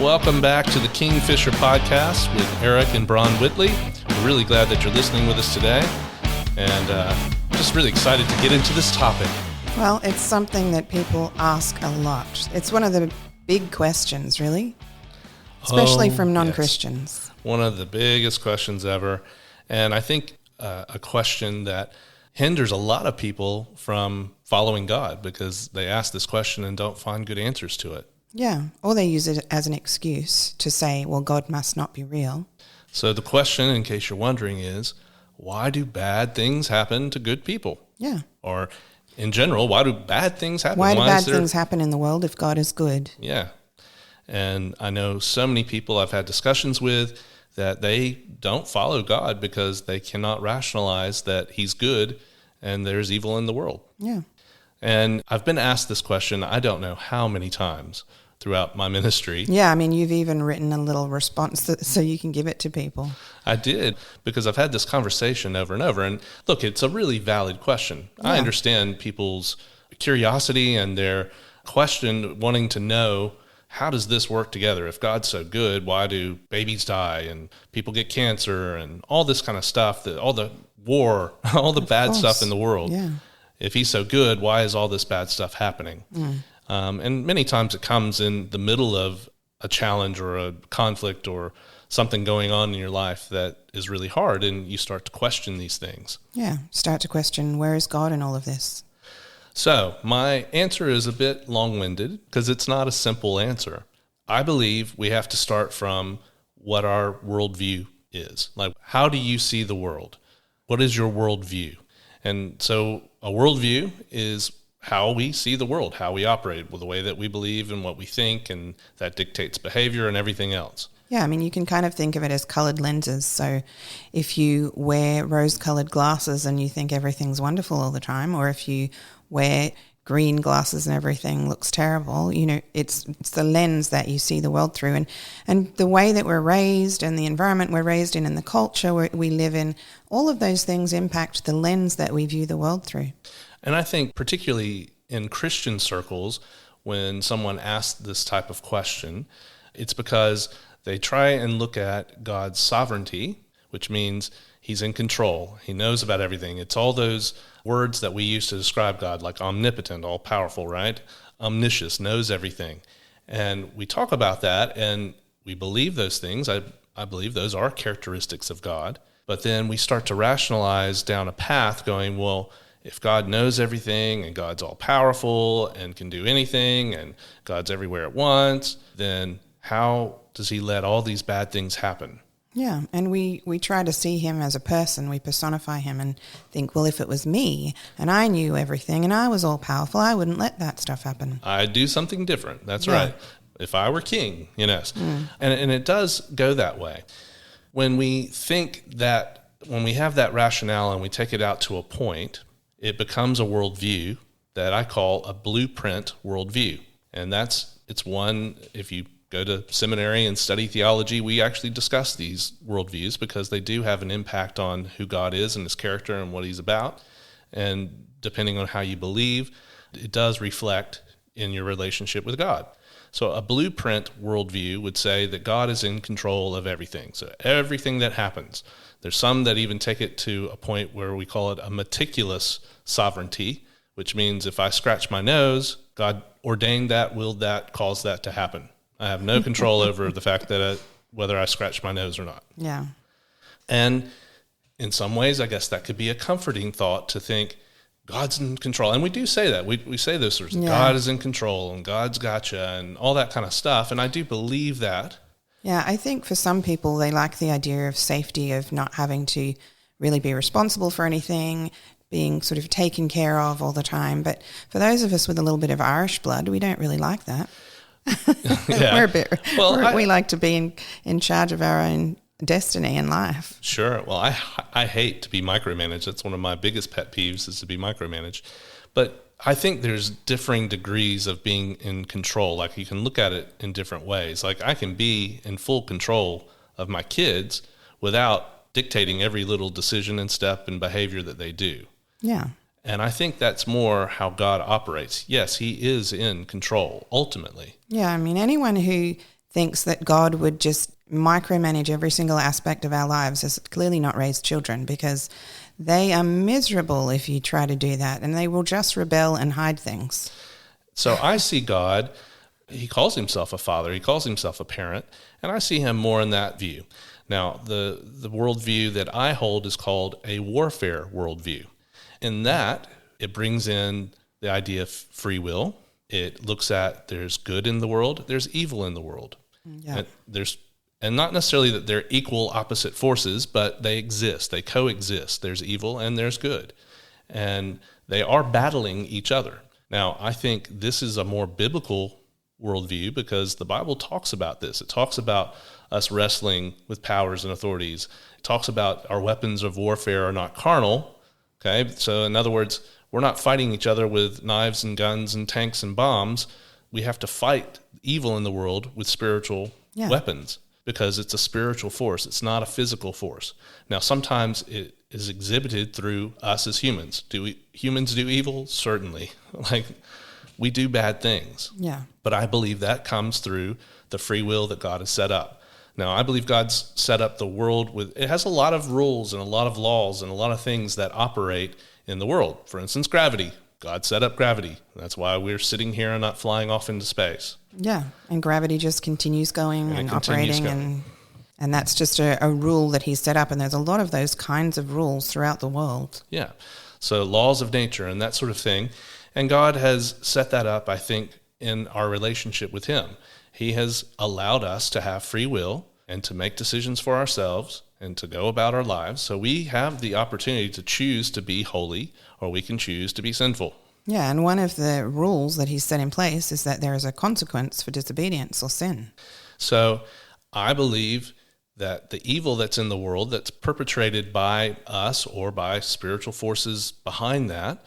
Welcome back to the Kingfisher Podcast with Eric and Bron Whitley. We're really glad that you're listening with us today, and just really excited to get into this topic. Well, it's something that people ask a lot. It's one of the big questions, really, especially from non-Christians. Yes. One of the biggest questions ever, and I think a question that hinders a lot of people from following God because they ask this question and don't find good answers to it. Yeah, or they use it as an excuse to say, well, God must not be real. So the question, in case you're wondering, is why do bad things happen to good people? Yeah. Or in general, why do bad things happen? Why do bad things happen in the world if God is good? Yeah. And I know so many people I've had discussions with that they don't follow God because they cannot rationalize that he's good and there's evil in the world. Yeah. And I've been asked this question, I don't know how many times throughout my ministry. Yeah, I mean, you've even written a little response so you can give it to people. I did, because I've had this conversation over and over. And look, it's a really valid question. Yeah. I understand people's curiosity and their question, wanting to know, how does this work together? If God's so good, why do babies die and people get cancer and all this kind of stuff, all the war, all the bad stuff in the world? Yeah. If he's so good, why is all this bad stuff happening? And many times it comes in the middle of a challenge or a conflict or something going on in your life that is really hard, and you start to question these things. Yeah, start to question, where is God in all of this? So my answer is a bit long-winded because it's not a simple answer. I believe we have to start from what our worldview is. Like, how do you see the world? What is your worldview? And so a worldview is how we see the world, how we operate, with the way that we believe and what we think, and that dictates behavior and everything else. Yeah, I mean, you can kind of think of it as colored lenses. So if you wear rose-colored glasses and you think everything's wonderful all the time, or if you wear green glasses and everything looks terrible, you know, it's the lens that you see the world through. And the way that we're raised and the environment we're raised in and the culture we live in, all of those things impact the lens that we view the world through. And I think particularly in Christian circles, when someone asks this type of question, it's because they try and look at God's sovereignty, which means he's in control. He knows about everything. It's all those words that we use to describe God, like omnipotent, all-powerful, right? Omniscious, knows everything. And we talk about that, and we believe those things. I believe those are characteristics of God. But then we start to rationalize down a path going, well, if God knows everything and God's all-powerful and can do anything and God's everywhere at once, then how does he let all these bad things happen? Yeah, and we try to see him as a person. We personify him and think, well, if it was me and I knew everything and I was all-powerful, I wouldn't let that stuff happen. I'd do something different. That's right. If I were king, And it does go that way. When we think that, when we have that rationale and we take it out to a point, it becomes a worldview that I call a blueprint worldview. And it's one, if you go to seminary and study theology, we actually discuss these worldviews because they do have an impact on who God is and his character and what he's about. And depending on how you believe, it does reflect in your relationship with God. So a blueprint worldview would say that God is in control of everything. So everything that happens. There's some that even take it to a point where we call it a meticulous sovereignty, which means if I scratch my nose, God ordained that, willed that, caused that to happen. I have no control over the fact that whether I scratch my nose or not. Yeah. And in some ways, I guess that could be a comforting thought to think God's in control. And we do say that. We say those words, God is in control and God's gotcha and all that kind of stuff. And I do believe that. Yeah, I think for some people, they like the idea of safety, of not having to really be responsible for anything, being sort of taken care of all the time. But for those of us with a little bit of Irish blood, we don't really like that. We like to be in charge of our own destiny in life. Sure. Well, I hate to be micromanaged. That's one of my biggest pet peeves, is to be micromanaged. But I think there's differing degrees of being in control. Like, you can look at it in different ways. Like, I can be in full control of my kids without dictating every little decision and step and behavior that they do. Yeah. And I think that's more how God operates. Yes, he is in control, ultimately. Yeah, I mean, anyone who thinks that God would just micromanage every single aspect of our lives has clearly not raised children, because they are miserable if you try to do that, and they will just rebel and hide things. So I see God, he calls himself a father, he calls himself a parent, and I see him more in that view. Now, the worldview that I hold is called a warfare worldview. In that, it brings in the idea of free will. It looks at there's good in the world, there's evil in the world. Yeah. And not necessarily that they're equal opposite forces, but they exist, they coexist. There's evil and there's good. And they are battling each other. Now, I think this is a more biblical worldview because the Bible talks about this. It talks about us wrestling with powers and authorities. It talks about our weapons of warfare are not carnal. Okay, so in other words, we're not fighting each other with knives and guns and tanks and bombs. We have to fight evil in the world with spiritual weapons because it's a spiritual force. It's not a physical force. Now, sometimes it is exhibited through us as humans. Do humans do evil? Certainly. Like, we do bad things. Yeah. But I believe that comes through the free will that God has set up. Now, I believe God's set up the world it has a lot of rules and a lot of laws and a lot of things that operate in the world. For instance, gravity. God set up gravity. That's why we're sitting here and not flying off into space. Yeah, and gravity just continues going and operating, and that's just a rule that he set up, and there's a lot of those kinds of rules throughout the world. Yeah, so laws of nature and that sort of thing. And God has set that up, I think, in our relationship with him. He has allowed us to have free will and to make decisions for ourselves and to go about our lives. So we have the opportunity to choose to be holy, or we can choose to be sinful. Yeah, and one of the rules that he's set in place is that there is a consequence for disobedience or sin. So I believe that the evil that's in the world that's perpetrated by us or by spiritual forces behind that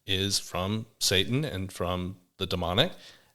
is from Satan and from the demonic,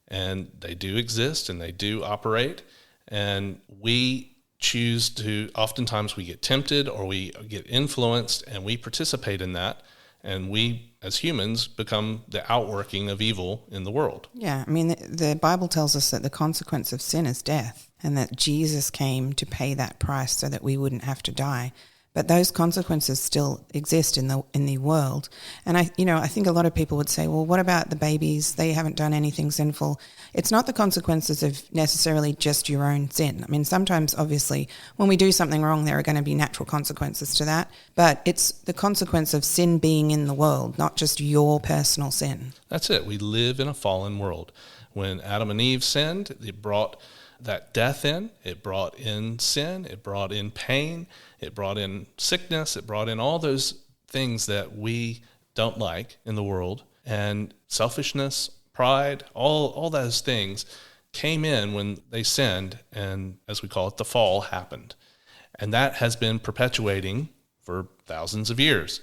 and they do exist and they do operate, and we choose to, oftentimes we get tempted or we get influenced and we participate in that, and we as humans become the outworking of evil in the world. Yeah, I mean, the Bible tells us that the consequence of sin is death, and that Jesus came to pay that price so that we wouldn't have to die. But those consequences still exist in the world. And I think a lot of people would say, well, what about the babies? They haven't done anything sinful. It's not the consequences of necessarily just your own sin. I mean, sometimes, obviously, when we do something wrong, there are going to be natural consequences to that. But it's the consequence of sin being in the world, not just your personal sin. That's it. We live in a fallen world. When Adam and Eve sinned, it brought that death in. It brought in sin. It brought in pain. It brought in sickness. It brought in all those things that we don't like in the world. And selfishness, pride, all those things came in when they sinned, and as we call it, the fall happened. And that has been perpetuating for thousands of years.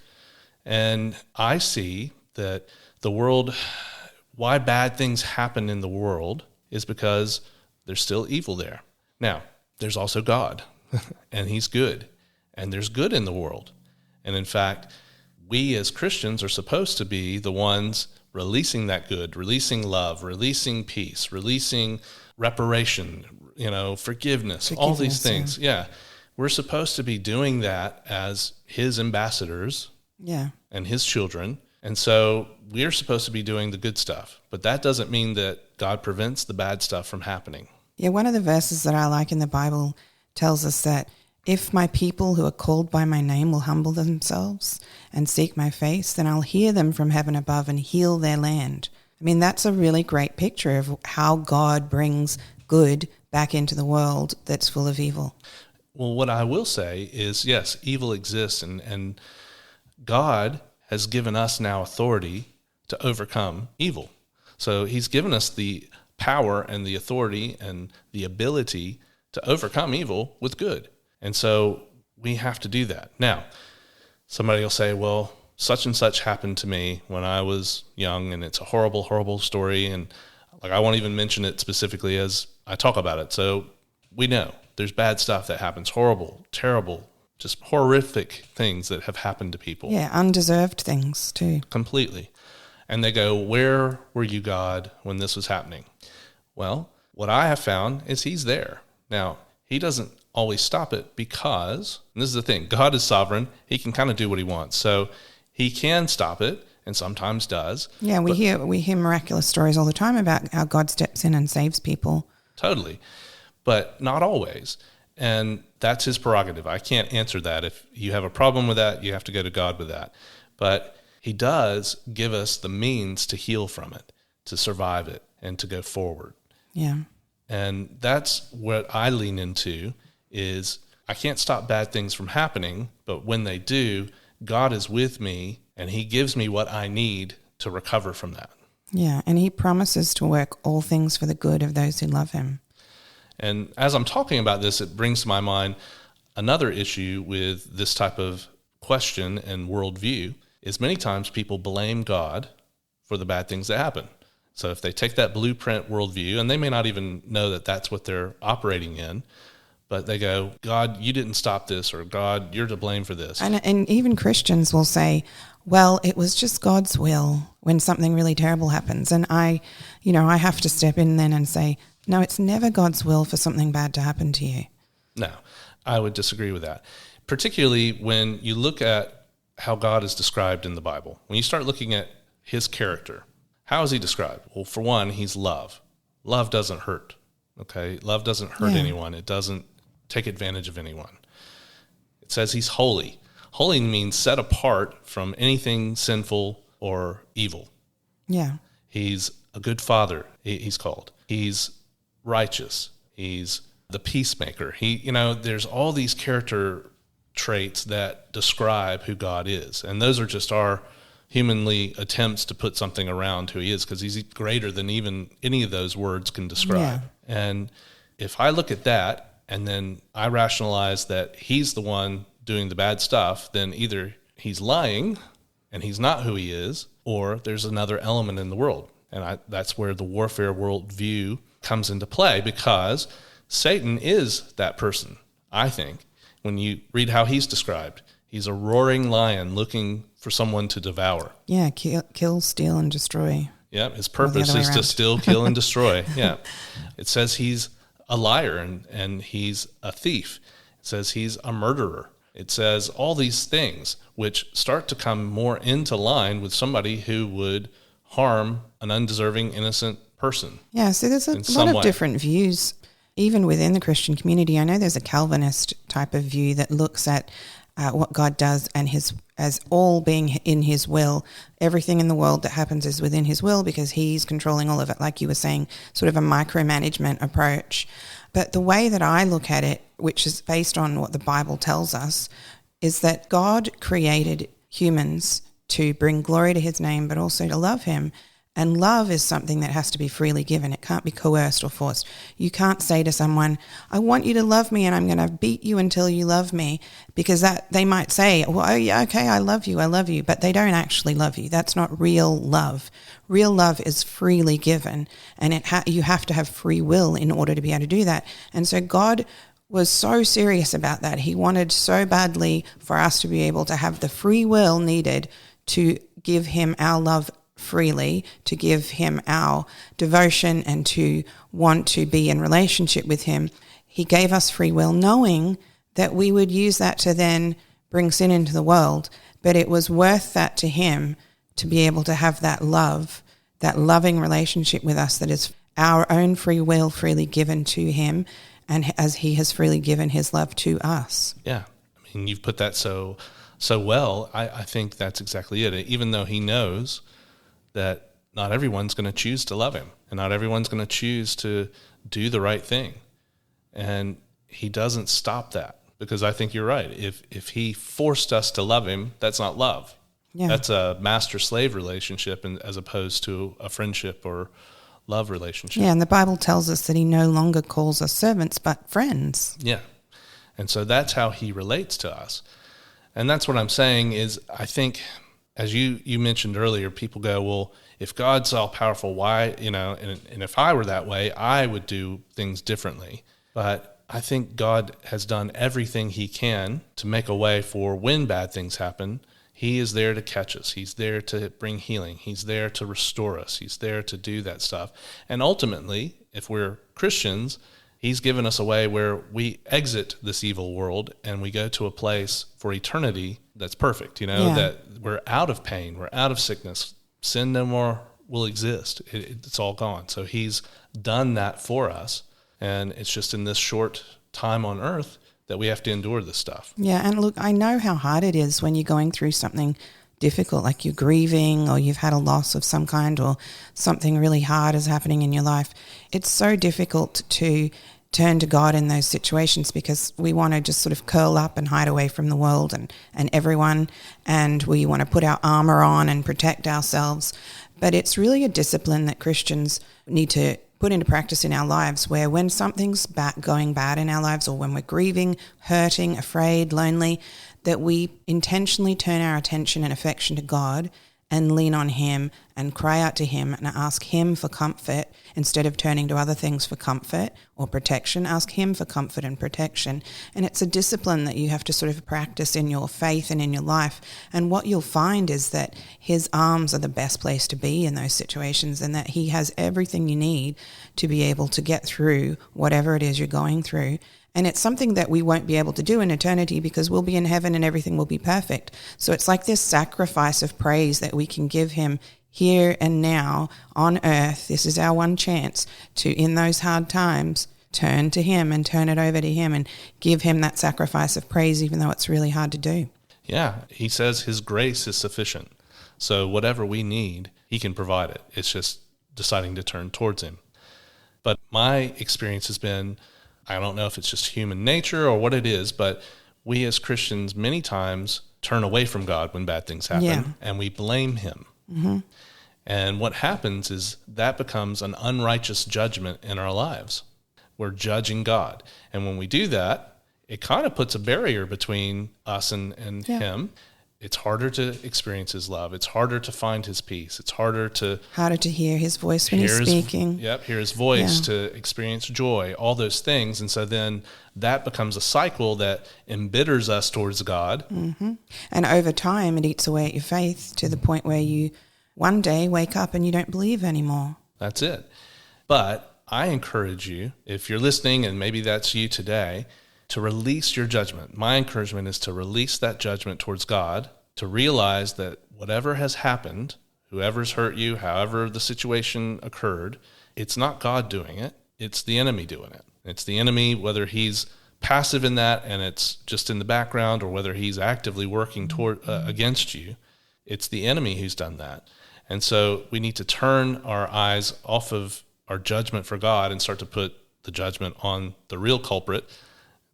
And I see that the world, why bad things happen in the world is because there's still evil there. Now, there's also God, and he's good, and there's good in the world. And in fact, we as Christians are supposed to be the ones releasing that good, releasing love, releasing peace, releasing reparation, forgiveness, all these things. Yeah. We're supposed to be doing that as his ambassadors and his children. And so we're supposed to be doing the good stuff. But that doesn't mean that God prevents the bad stuff from happening. Yeah, one of the verses that I like in the Bible tells us that if my people who are called by my name will humble themselves and seek my face, then I'll hear them from heaven above and heal their land. I mean, that's a really great picture of how God brings good back into the world that's full of evil. Well, what I will say is, yes, evil exists, and God has given us now authority to overcome evil. So he's given us the power and the authority and the ability to overcome evil with good. And so we have to do that. Now, somebody will say, well, such and such happened to me when I was young, and it's a horrible, horrible story. And I won't even mention it specifically as I talk about it. So we know there's bad stuff that happens, horrible, terrible, just horrific things that have happened to people. Yeah, undeserved things too. Completely. And they go, where were you, God, when this was happening? Well, what I have found is he's there. Now, he doesn't always stop it because, and this is the thing, God is sovereign. He can kind of do what he wants. So he can stop it and sometimes does. Yeah, we hear miraculous stories all the time about how God steps in and saves people. Totally. But not always. And that's his prerogative. I can't answer that. If you have a problem with that, you have to go to God with that. But he does give us the means to heal from it, to survive it, and to go forward. Yeah. And that's what I lean into is I can't stop bad things from happening, but when they do, God is with me and he gives me what I need to recover from that. Yeah, and he promises to work all things for the good of those who love him. And as I'm talking about this, it brings to my mind another issue with this type of question and worldview is many times people blame God for the bad things that happen. So if they take that blueprint worldview, and they may not even know that that's what they're operating in, but they go, God, you didn't stop this, or God, you're to blame for this. And even Christians will say, well, it was just God's will when something really terrible happens. And I have to step in then and say, no, it's never God's will for something bad to happen to you. No, I would disagree with that. Particularly when you look at how God is described in the Bible. When you start looking at his character, how is he described? Well, for one, he's love. Love doesn't hurt, okay? Love doesn't hurt anyone. It doesn't take advantage of anyone. It says he's holy. Holy means set apart from anything sinful or evil. Yeah. He's a good father, he's called. He's righteous. He's the peacemaker. There's all these character traits that describe who God is. And those are just our humanly attempts to put something around who he is, because he's greater than even any of those words can describe. Yeah. And if I look at that and then I rationalize that he's the one doing the bad stuff, then either he's lying and he's not who he is, or there's another element in the world. And that's where the warfare worldview comes into play, because Satan is that person, I think. When you read how he's described, he's a roaring lion looking for someone to devour. Yeah, kill, steal, and destroy. Yeah, his purpose is to steal, kill, and destroy. Yeah. It says he's a liar and he's a thief. It says he's a murderer. It says all these things which start to come more into line with somebody who would harm an undeserving, innocent person. Yeah, so there's a lot of different views, even within the Christian community. I know there's a Calvinist type of view that looks at what God does and as all being in his will. Everything in the world that happens is within his will because he's controlling all of it, like you were saying, sort of a micromanagement approach. But the way that I look at it, which is based on what the Bible tells us, is that God created humans to bring glory to his name, but also to love him. And love is something that has to be freely given. It can't be coerced or forced. You can't say to someone, I want you to love me and I'm going to beat you until you love me, because that they might say, well, oh, yeah, okay, I love you, but they don't actually love you. That's not real love. Real love is freely given, and you have to have free will in order to be able to do that. And so God was so serious about that. He wanted so badly for us to be able to have the free will needed to give him our love freely, to give him our devotion and to want to be in relationship with him. He gave us free will knowing that we would use that to then bring sin into the world, but it was worth that to him to be able to have that love, that loving relationship with us that is our own free will freely given to him, and as he has freely given his love to us. Yeah. I mean, you've put that so well. I think that's exactly it. Even though he knows that not everyone's going to choose to love him and not everyone's going to choose to do the right thing. And he doesn't stop that, because I think you're right. If he forced us to love him, that's not love. Yeah. That's a master-slave relationship as opposed to a friendship or love relationship. Yeah, and the Bible tells us that he no longer calls us servants but friends. Yeah. And so that's how he relates to us. And that's what I'm saying is, I think, as you mentioned earlier, people go, well, if God's all powerful, why, and if I were that way, I would do things differently. But I think God has done everything he can to make a way for when bad things happen. He is there to catch us. He's there to bring healing. He's there to restore us. He's there to do that stuff. And ultimately, if we're Christians, he's given us a way where we exit this evil world and we go to a place for eternity that's perfect, that we're out of pain, we're out of sickness. Sin no more will exist. It's all gone. So he's done that for us. And it's just in this short time on earth that we have to endure this stuff. Yeah, and look, I know how hard it is when you're going through something difficult, like you're grieving or you've had a loss of some kind or something really hard is happening in your life. It's so difficult to turn to God in those situations because we want to just sort of curl up and hide away from the world and everyone, and we want to put our armor on and protect ourselves. But it's really a discipline that Christians need to put into practice in our lives, where when something's going bad in our lives, or when we're grieving, hurting, afraid, lonely, that we intentionally turn our attention and affection to God and lean on him and cry out to him and ask him for comfort instead of turning to other things for comfort or protection. Ask him for comfort and protection. And it's a discipline that you have to sort of practice in your faith and in your life. And what you'll find is that his arms are the best place to be in those situations, and that he has everything you need to be able to get through whatever it is you're going through. And it's something that we won't be able to do in eternity because we'll be in heaven and everything will be perfect. So it's like this sacrifice of praise that we can give him here and now on earth. This is our one chance to, in those hard times, turn to him and turn it over to him and give him that sacrifice of praise, even though it's really hard to do. Yeah, he says his grace is sufficient. So whatever we need, he can provide it. It's just deciding to turn towards him. But my experience has been, I don't know if it's just human nature or what it is, but we as Christians many times turn away from God when bad things happen, and we blame him. Mm-hmm. And what happens is that becomes an unrighteous judgment in our lives. We're judging God. And when we do that, it kind of puts a barrier between us and him. It's harder to experience his love. It's harder to find his peace. It's harder to hear his voice when he's speaking. Hear his voice, to experience joy, all those things. And so then that becomes a cycle that embitters us towards God. Mm-hmm. And over time, it eats away at your faith to the point where you one day wake up and you don't believe anymore. That's it. But I encourage you, if you're listening, and maybe that's you today, to release your judgment. My encouragement is to release that judgment towards God, to realize that whatever has happened, whoever's hurt you, however the situation occurred, it's not God doing it. It's the enemy doing it. It's the enemy, whether he's passive in that and it's just in the background, or whether he's actively working toward against you. It's the enemy who's done that. And so we need to turn our eyes off of our judgment for God and start to put the judgment on the real culprit,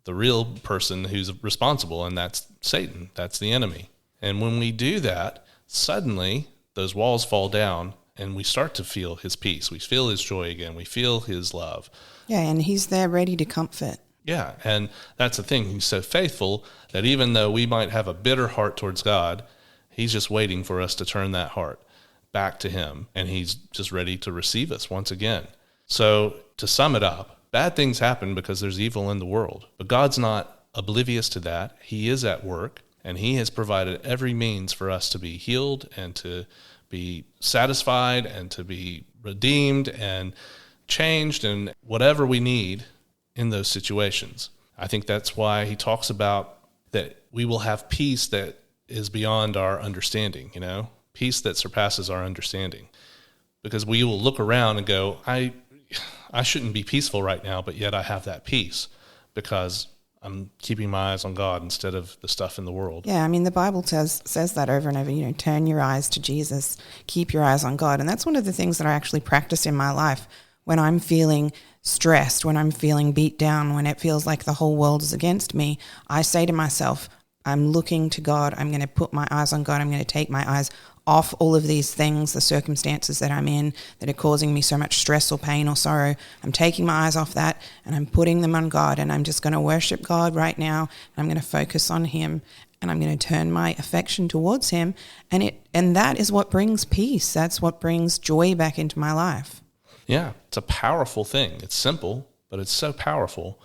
the real person who's responsible, and that's Satan. That's the enemy. And when we do that, suddenly those walls fall down and we start to feel his peace. We feel his joy again. We feel his love. Yeah, and he's there ready to comfort. Yeah, and that's the thing. He's so faithful that even though we might have a bitter heart towards God, he's just waiting for us to turn that heart back to him, and he's just ready to receive us once again. So to sum it up, bad things happen because there's evil in the world, but God's not oblivious to that. He is at work, and he has provided every means for us to be healed and to be satisfied and to be redeemed and changed and whatever we need in those situations. I think that's why he talks about that we will have peace that is beyond our understanding, peace that surpasses our understanding. Because we will look around and go, I shouldn't be peaceful right now, but yet I have that peace because I'm keeping my eyes on God instead of the stuff in the world. Yeah, I mean, the Bible says that over and over, turn your eyes to Jesus, keep your eyes on God. And that's one of the things that I actually practice in my life when I'm feeling stressed, when I'm feeling beat down, when it feels like the whole world is against me. I say to myself, I'm looking to God. I'm going to put my eyes on God. I'm going to take my eyes off all of these things, the circumstances that I'm in that are causing me so much stress or pain or sorrow. I'm taking my eyes off that and I'm putting them on God, and I'm just going to worship God right now, and I'm going to focus on him, and I'm going to turn my affection towards him, and that is what brings peace. That's what brings joy back into my life. Yeah, it's a powerful thing. It's simple, but it's so powerful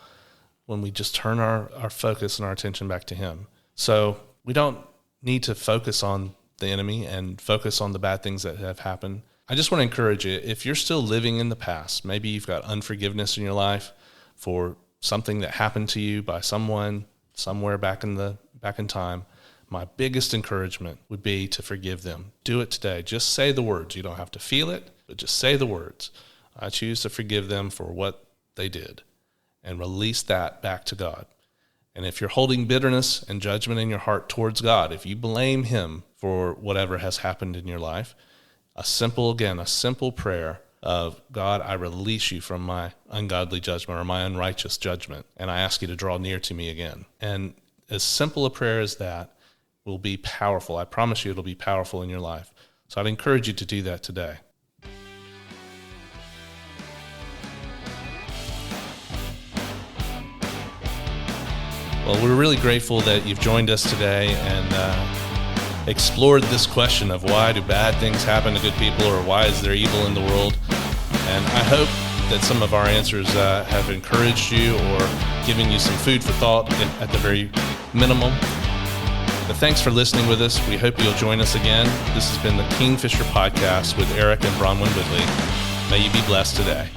when we just turn our focus and our attention back to him. So we don't need to focus on the enemy and focus on the bad things that have happened. I just want to encourage you, if you're still living in the past, maybe you've got unforgiveness in your life for something that happened to you by someone somewhere back in time, my biggest encouragement would be to forgive them. Do it today. Just say the words. You don't have to feel it, but just say the words. I choose to forgive them for what they did, and release that back to God. And if you're holding bitterness and judgment in your heart towards God, if you blame him for whatever has happened in your life, a simple prayer of, God, I release you from my ungodly judgment or my unrighteous judgment, and I ask you to draw near to me again. And as simple a prayer as that will be powerful. I promise you it'll be powerful in your life. So I'd encourage you to do that today. Well, we're really grateful that you've joined us today and explored this question of why do bad things happen to good people, or why is there evil in the world? And I hope that some of our answers have encouraged you or given you some food for thought at the very minimum. But thanks for listening with us. We hope you'll join us again. This has been the Kingfisher Podcast with Eric and Bron Whitley. May you be blessed today.